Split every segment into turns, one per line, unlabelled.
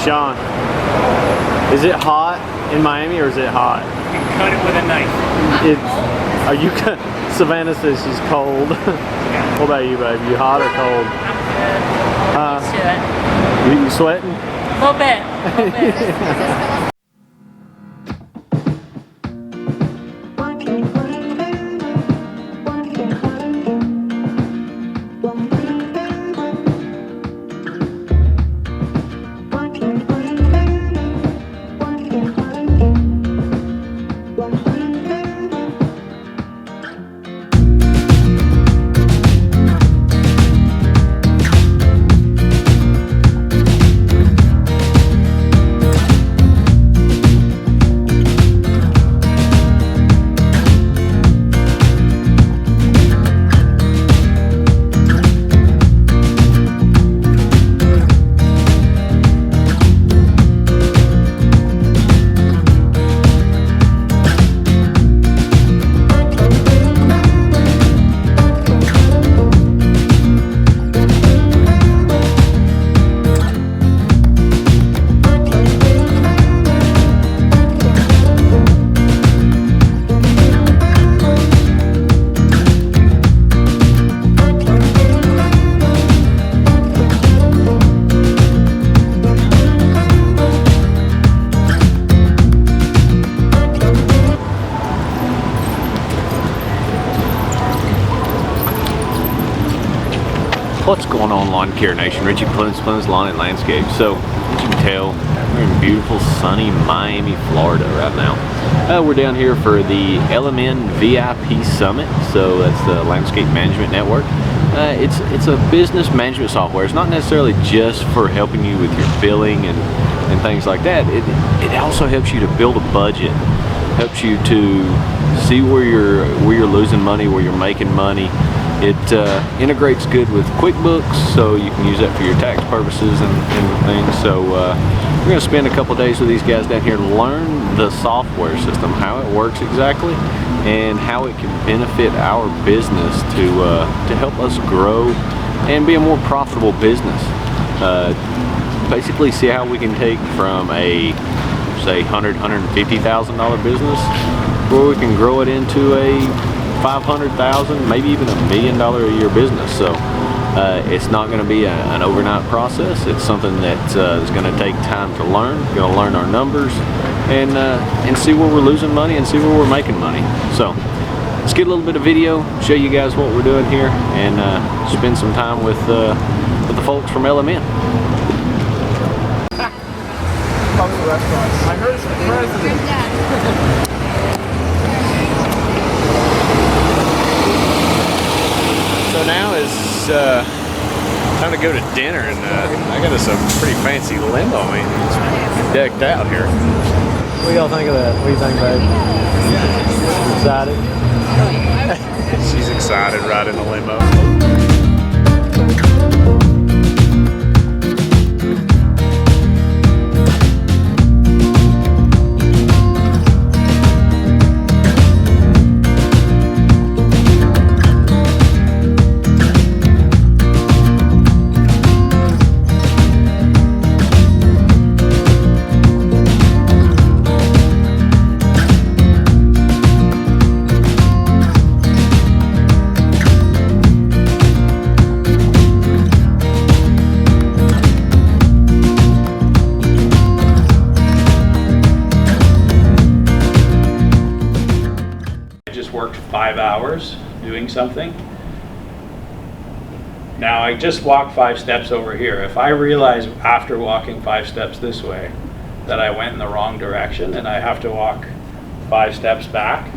Sean, is it hot in Miami or is it hot?
You can cut it with a knife.
Are you? Savannah says she's cold.
Yeah.
What about you, babe? You hot or cold?
I'm good. I'm used to it.
You sweating?
A little bit. A little bit.
What's going on, Lawn Care Nation? Richie Plemons Lawn and Landscape. So, as you can tell, we're in beautiful, sunny Miami, Florida right now. We're down here for the LMN VIP Summit. So that's the Landscape Management Network. It's a business management software. It's not necessarily just for helping you with your billing and things like that. It also helps you to build a budget. Helps you to see where you're losing money, where you're making money. It integrates good with QuickBooks, so you can use that for your tax purposes and things. So we're going to spend a couple days with these guys down here to learn the software system, how it works exactly, and how it can benefit our business to help us grow and be a more profitable business. Basically see how we can take from a, say, $150,000 business where we can grow it into a $500,000, maybe even $1 million a year business. So it's not going to be an overnight process. It's something that is going to take time to learn. We're going to learn our numbers and see where we're losing money and see where we're making money. So let's get a little bit of video, show you guys what we're doing here, and spend some time with the folks from LMN.
I heard it's the president.
So now is time to go to dinner, and I got us a pretty fancy limo. I mean, it's decked out here. What do y'all think of that? What do you think, babe? Excited?
She's excited riding the limo.
Worked 5 hours doing something. Now I just walked 5 steps over here. If I realize after walking 5 steps this way that I went in the wrong direction and I have to walk 5 steps back,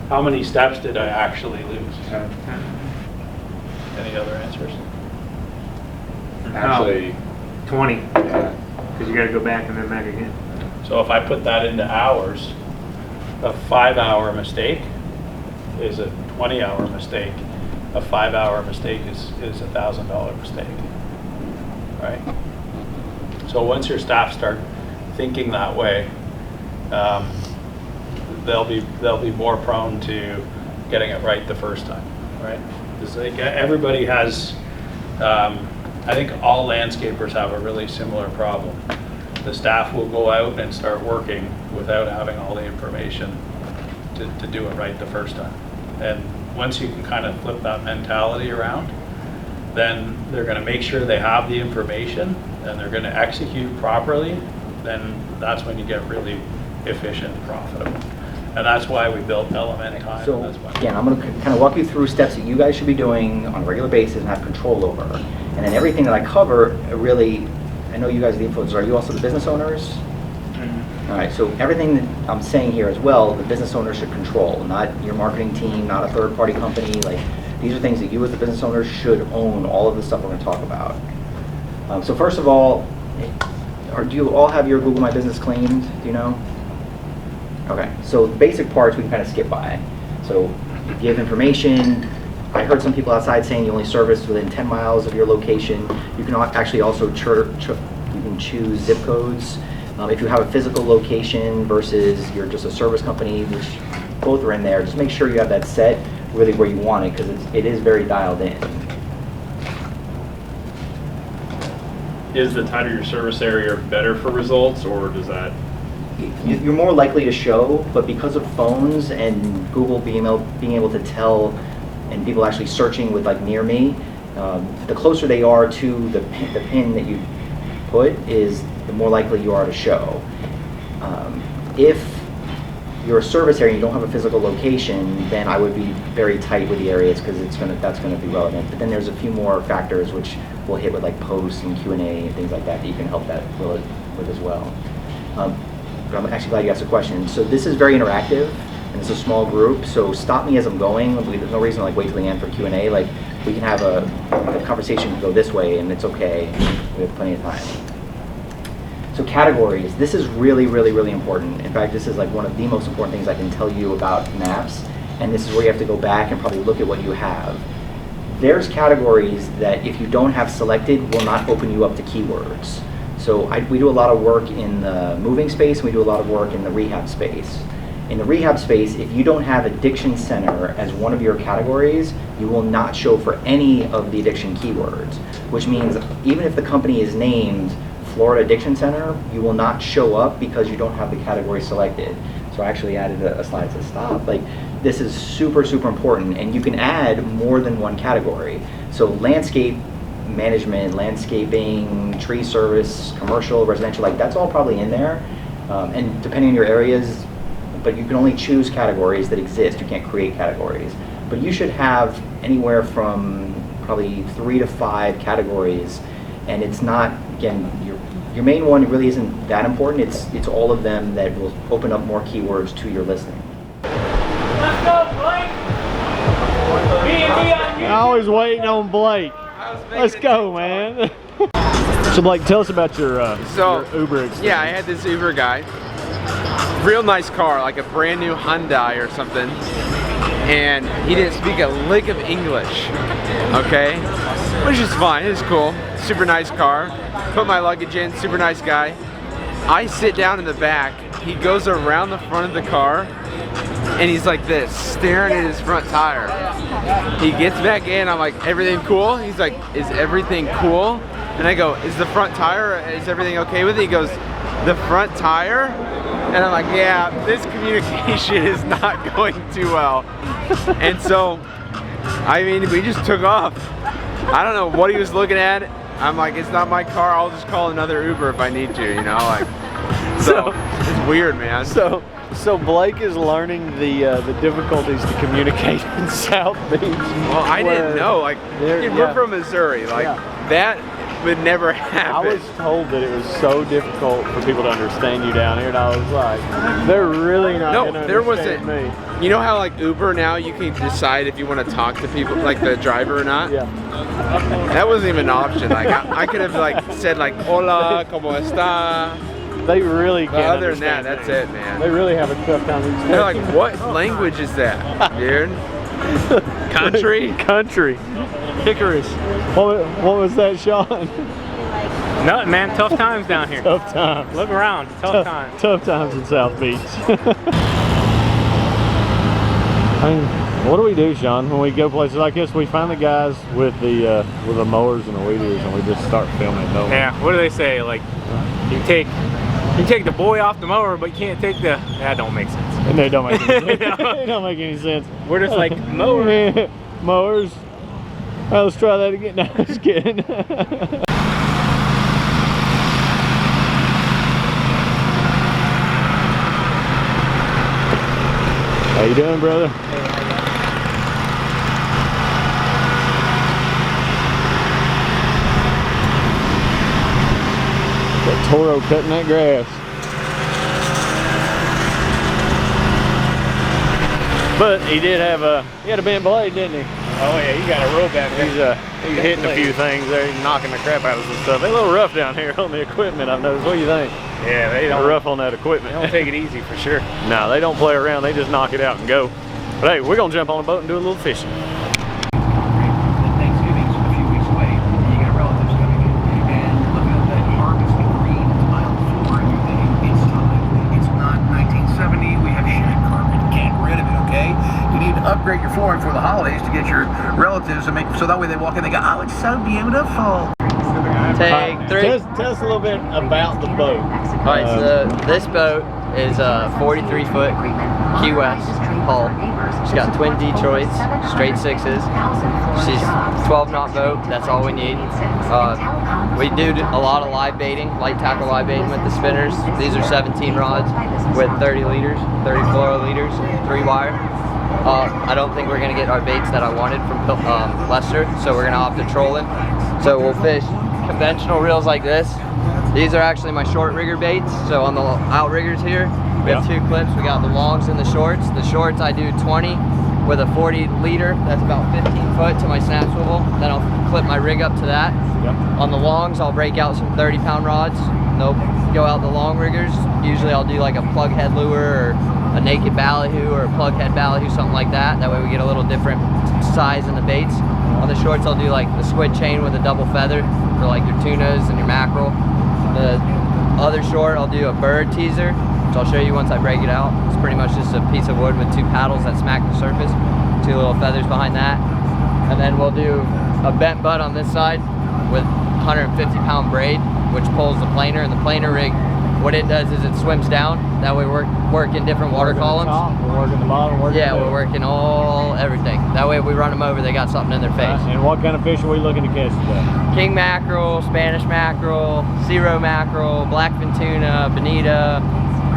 how many steps did I actually lose? 10. Any other answers?
Actually,
20. Because you got to go back and then back again.
So if I put that into hours, a 5-hour mistake is a 20-hour mistake. A 5-hour mistake is a $1,000 mistake, right? So once your staff start thinking that way, they'll be more prone to getting it right the first time, right? Because like everybody has I think all landscapers have a really similar problem. The staff will go out and start working without having all the information to do it right the first time. And once you can kind of flip that mentality around, then they're going to make sure they have the information and they're going to execute properly. Then that's when you get really efficient and profitable. And that's why we built Walkbehind.
So again, I'm going to kind of walk you through steps that you guys should be doing on a regular basis and have control over. And then everything that I cover, really, I know you guys are the influencers. Are you also the business owners? Mm-hmm. All right, so everything that I'm saying here as well, the business owner should control, not your marketing team, not a third-party company. Like, these are things that you as the business owner should own, all of the stuff we're going to talk about. So first of all, do you all have your Google My Business claimed? Do you know? Okay, so the basic parts we can kind of skip by. So you give information. I heard some people outside saying you only service within 10 miles of your location. You can actually also you can choose zip codes. If you have a physical location versus you're just a service company, which both are in there, just make sure you have that set really where you want it, because it is very dialed in.
Is the tighter your service area better for results, or does that?
You're more likely to show, but because of phones and Google being able to tell, and people actually searching with like near me, the closer they are to the pin that you put is the more likely you are to show. If you're a service area and you don't have a physical location, then I would be very tight with the areas, because that's going to be relevant. But then there's a few more factors which we'll hit with, like posts and Q&A and things like that you can help that with as well. But I'm actually glad you asked the question. So this is very interactive, and it's a small group, so stop me as I'm going. There's no reason to like wait till the end for Q&A. Like, we can have a conversation go this way, and it's okay. We have plenty of time. So categories, this is really, really, really important. In fact, this is like one of the most important things I can tell you about maps, and this is where you have to go back and probably look at what you have. There's categories that if you don't have selected will not open you up to keywords. So we do a lot of work in the moving space, and we do a lot of work in the rehab space. In the rehab space, if you don't have addiction center as one of your categories, you will not show for any of the addiction keywords, which means even if the company is named Florida Addiction Center, you will not show up because you don't have the category selected. So I actually added a slide that says stop. Like, this is super, super important, and you can add more than one category. So landscape management, landscaping, tree service, commercial, residential, like that's all probably in there. And depending on your areas, but you can only choose categories that exist. You can't create categories. But you should have anywhere from probably 3 to 5 categories, and it's not, again, your main one really isn't that important. It's all of them that will open up more keywords to your listing.
Let's go, Blake! B&B on you!
Always waiting on Blake. Let's go, man. So Blake, tell us about your Uber experience.
Yeah, I had this Uber guy. Real nice car, like a brand new Hyundai or something. And he didn't speak a lick of English, okay? Which is fine, it's cool. Super nice car. Put my luggage in, super nice guy. I sit down in the back. He goes around the front of the car and he's like this, staring at his front tire. He gets back in, I'm like, everything cool? He's like, is everything cool? And I go, is the front tire, is everything okay with it? He goes, the front tire? And I'm like, yeah, this communication is not going too well. And so, I mean, we just took off. I don't know what he was looking at. I'm like, it's not my car, I'll just call another Uber if I need to, you know? Like, so it's weird, man.
So Blake is learning the difficulties to communicate in South Beach.
Well, I didn't know. Like, we're from Missouri. Like, that would never happen.
I was told that it was so difficult for people to understand you down here, and I was like, they're really not going to understand me.
You know how like Uber now you can decide if you want to talk to people, like the driver or not? Yeah. That wasn't even an option. Like I could have like said like, hola, ¿cómo está?
They really can't.
Other than that, that's it, man.
They really have a tough time.
They're like, what language is that, dude? Country?
Country. Hickories. What was that, Sean?
Nothing, man. Tough times down here.
Tough times.
Look around. Tough times.
Tough times in South Beach.
What do we do, Sean, when we go places like this? We find the guys with the mowers and the weed eaters, and we just start filming, don't we?
Yeah, what do they say? Like, you take the boy off the mower, but you can't take the... That don't make sense.
And they don't make any sense. They don't make any sense.
We're just like, mowers.
Mowers. All right, let's try that again. No, just kidding. How you doing, brother? That Toro cutting that grass. But he did have he had a bent blade, didn't he?
Oh yeah, you got a roll back there.
He's hitting a few things there, he's knocking the crap out of some stuff. They're a little rough down here on the equipment, I've noticed. What do you think?
Yeah, they
They're
don't
rough on that equipment.
They don't take it easy for sure.
No, they don't play around, they just knock it out and go. But hey, we're gonna jump on a boat and do a little fishing.
Thanksgiving's a few weeks away. You got relatives coming in, and look at that harvesting green. It's aisle 4, and you're thinking it's time. It's not 1970. We have shag carpet. Get rid of it, okay? You need to upgrade your flooring for the holidays to get your relatives to make so that way they walk in, they go, oh, it's so beautiful.
Take 3.
Tell us a little bit about the boat.
All right, so this boat is a 43-foot Key West hull. She's got twin Detroits, straight 6s. She's 12-knot boat. That's all we need. We do a lot of live baiting, light tackle live baiting with the spinners. These are 17 rods with 30 liters, 30 fluoroliters, 3-wire. I don't think we're gonna get our baits that I wanted from Lester, so we're gonna opt to trolling. So we'll fish conventional reels like this. These are actually my short rigger baits. So on the outriggers here, we have 2 clips. We got the longs and the shorts. The shorts I do 20 with a 40 liter. That's about 15 foot to my snap swivel. Then I'll clip my rig up to that. On the longs, I'll break out some 30-pound rods. They'll go out the long riggers. Usually I'll do like a plug head lure or a naked ballyhoo or a plug head ballyhoo, something like that. That way we get a little different size in the baits. On the shorts, I'll do like the squid chain with a double feather for like your tunas and your mackerel. The other short, I'll do a bird teaser, which I'll show you once I break it out. It's pretty much just a piece of wood with 2 paddles that smack the surface, 2 little feathers behind that. And then we'll do a bent butt on this side with 150-pound braid, which pulls the planer. And the planer rig, what it does is it swims down. That way we're working different water columns.
We're working the bottom,
we're working everything. That way if we run them over, they got something in their face.
And what kind of fish are we looking to catch today?
King mackerel, Spanish mackerel, Cero mackerel, blackfin tuna, bonita.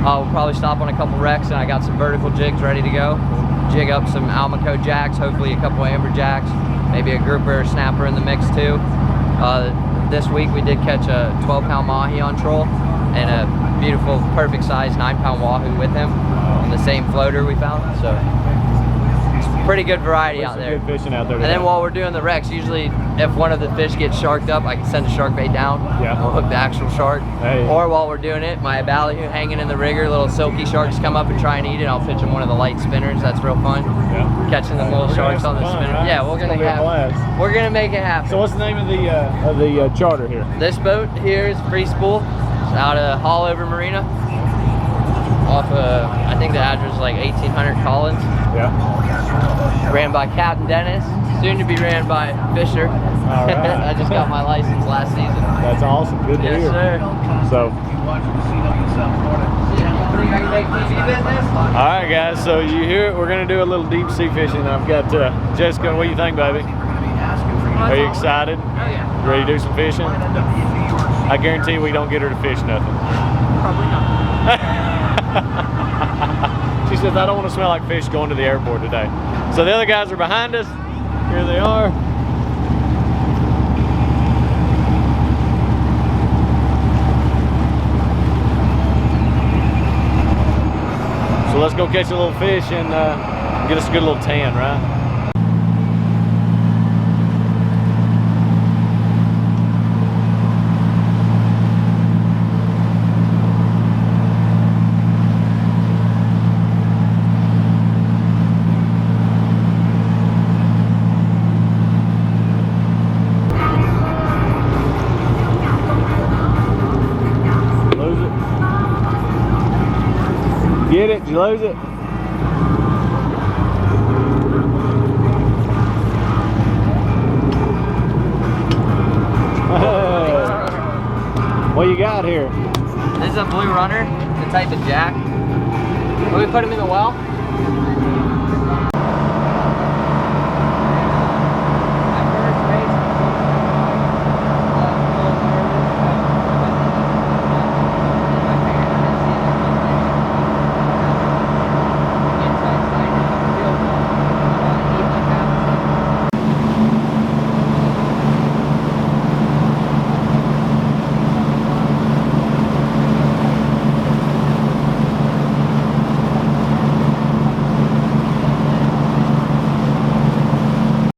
We'll probably stop on a couple wrecks, and I got some vertical jigs ready to go. We'll jig up some Almaco jacks, hopefully a couple amber jacks, maybe a grouper or snapper in the mix too. This week we did catch a 12-pound mahi on troll and a beautiful, perfect size 9-pound wahoo with him on the same floater we found. So it's pretty good variety out there.
Good fishing out there.
And then while we're doing the wrecks, usually if one of the fish gets sharked up, I can send a shark bait down. We'll hook the actual shark. Or while we're doing it, my ballyhoo hanging in the rigger, little silky sharks come up and try and eat it. I'll pitch them one of the light spinners. That's real fun. Catching the little sharks on the spinner. Right? Yeah, we're gonna make it happen.
So what's the name of the charter here?
This boat here is Free Spool. It's out of Hallover Marina. Off I think the address is like 1800 Collins. Ran by Captain Dennis, soon to be ran by Fisher.
All right.
I just got my license last season.
That's awesome. Good to hear.
Yes, sir.
So. All right, guys. So you hear it? We're gonna do a little deep sea fishing. I've got Jessica. What do you think, baby? Are you excited? Ready to do some fishing? I guarantee we don't get her to fish nothing.
Probably not.
She says, I don't want to smell like fish going to the airport today. So the other guys are behind us. Here they are. So let's go catch a little fish and get us a good little tan, right? Get it? Did you lose it? What you got here?
This is a blue runner, the type of jack. When we put him in the well,